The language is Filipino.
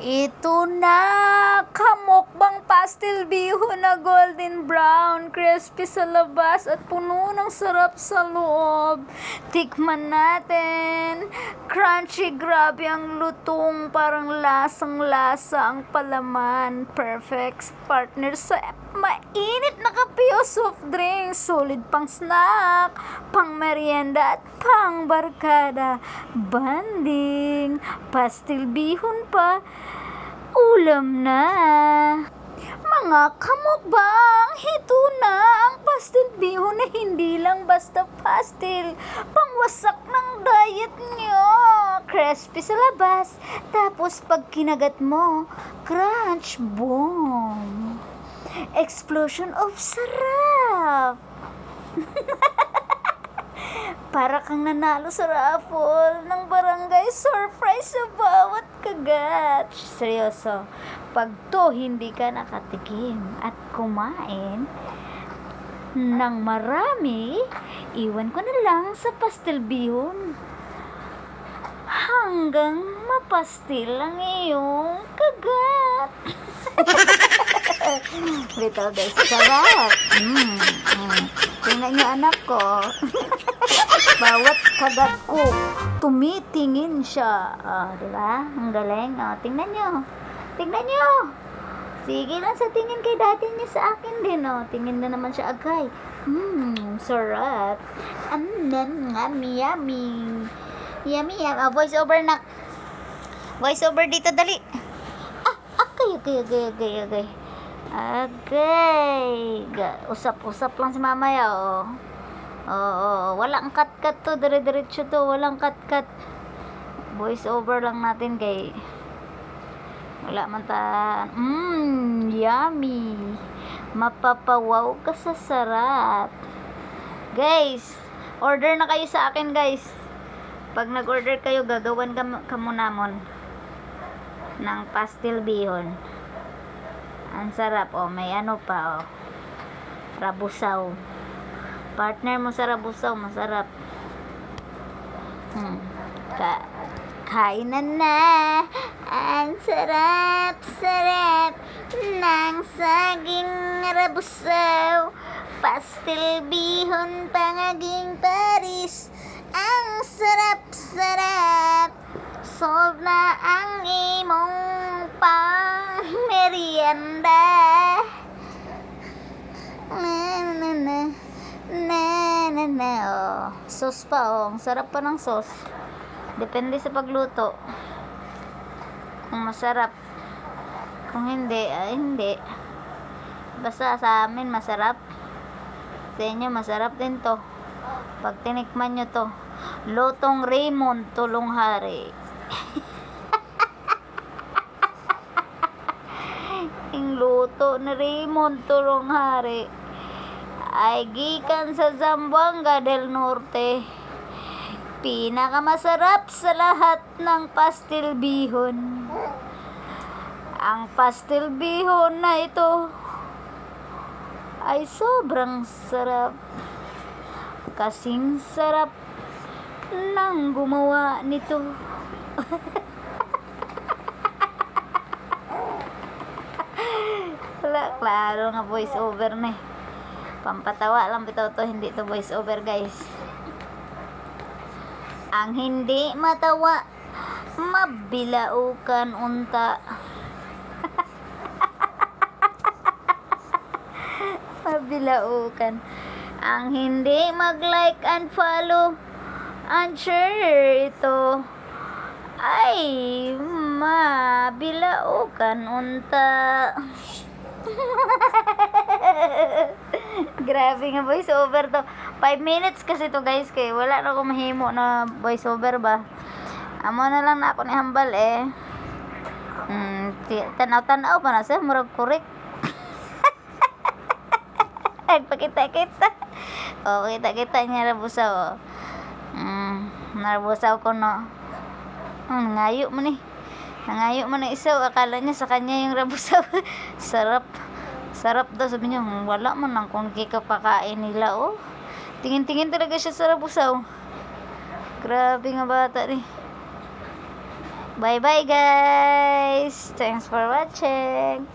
Ito na! Kamukbang pastel bihon na golden brown, crispy sa labas at puno ng sarap sa loob. Tikman natin. Crunchy, grabe ang lutong, parang lasang-lasa ang palaman. Perfect partner sa mainit na kape o soft drink. Solid pang snack, pang merienda at pang barkada. Banding, pastel bihon pa. Ulam na. Mga kamukbang, ito na ang pastel bihon na hindi lang basta pastel. Pangwasak ng diet nyo. Crispy sa labas. Tapos pag kinagat mo, crunch, boom. Explosion of sarap. Para kang nanalo sa raffle ng barangay surprise sa bawat kagat. Seryoso, pag to hindi ka nakatikim at kumain ng marami, iwan ko na lang sa pastel bihon hanggang mapastil ang iyong kagat. Little guys, sarap. Tingnan niyo anak ko. Bawat kagat ko, tumitingin siya. Diba? Ang galing. Tingnan nyo. Tingnan nyo. Sige lang sa tingin kay daddy niya sa akin din. Tingin na naman siya agay. Sarap. Yummy, yummy. Yummy, yummy. Voice over na. Voice over dito, dali. Okay. Agay. Usap-usap lang si mamaya, walang cut-cut to, dire-diretso to, walang cut-cut. Voice over lang natin kay wala man ta. Yummy. Mapapawaw ka sa sarap. Guys, order na kayo sa akin, guys. Pag nag-order kayo, gagawan ka muna mon ng pastel bihon. Ang sarap, may ano pa, rabusaw. Partner mo sa rabusaw, masarap. Kainan na. Ang sarap-sarap ng saging rabusaw. Pastel bihon pangaging Paris. Ang sarap-sarap. Solve na ang imong pang merienda. Sauce pa, ang sarap pa ng sauce. Depende sa pagluto. Kung masarap, kung hindi, hindi. Basta sa amin masarap, sa inyo masarap din to. Pag tinikman nyo to, lutong Raymond Tulonghari. Yung luto ni Raymond Tulonghari ay gikan sa Zamboanga del Norte. Pinakamasarap sa lahat ng pastel bihon. Ang pastel bihon na ito ay sobrang sarap. Kasing sarap ng gumawa nito. Wala, klaro nga voice over na. Pampatawa lang bitaw to, hindi to voice over, guys. Ang hindi matawa, mabilaukan unta. Mabilaukan. Ang hindi mag-like and follow and share ito ay mabilaukan unta. Grabe nga voice over to. 5 minutes kasi to, guys, kay wala na akong mahimo na voice over ba. Amo na lang na ako ni hambal tanaw-tanaw pa na siya, murag korek. Pagkita-kita. Kita-kita niya rabusaw. Narabusaw ko, no. Nangayo mo ni. Nangayo mo na isaw. Akala niya sa kanya yung rabusaw. Sarap. Sarap daw. Sabi niya, wala man lang kung kikapakain nila, Tingin-tingin talaga siya sa rabusaw. Grabe nga bata ni. Bye-bye guys! Thanks for watching!